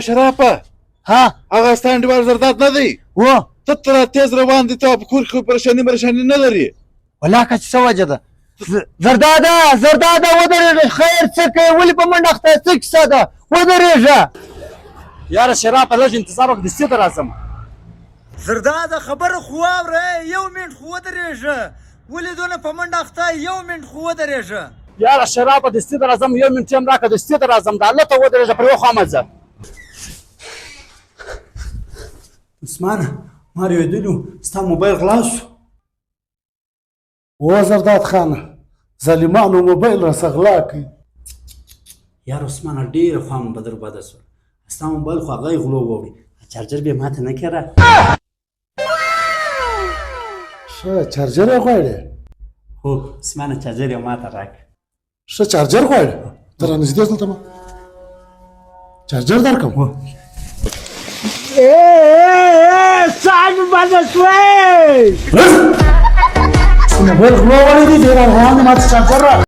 شرافه ها هغه ستا انډیوال زرداد نه دی و ته تر تیز روان دي ته په کور کې پریشاني نه لري والله که څه وجه ده زرداده ودرېږه خیر څه کوې ولې په منډه اخته څه کیسه ده ودرېږه یاره شرافه لږ انتظار وکړه دستي ته راځم زرداده خبره خو واوره یو منټ خو ودرېږه ولې دونه په منډه اخته یو منټ خو ودرېږه یاره شرافه دستي ته راځم یو منټ ټایم راکړه دستي ته راځم د الله ته ودرېږه پر یو خوا مه ځه عثمانه ما رېدلو ستا موبایل غلا شو و زرداد خانه ظالمانو موبایل راڅخه غلا کړي یار عثمانه ډېره خوا مې بدر بده شوه ستا موبایل خو هغه یې غلو ووړي چارجر بیا ماته نه کړه ښه چارجر یې غواړې هو عثمانه چارجر یې ماته راکړه ښه چارجر غواړې ته رانږدې ځه دلته ما چارجر درکړم ساعت بده شوی موبایل غلا وړی دي ډېر افغان دي ما ته چارجر را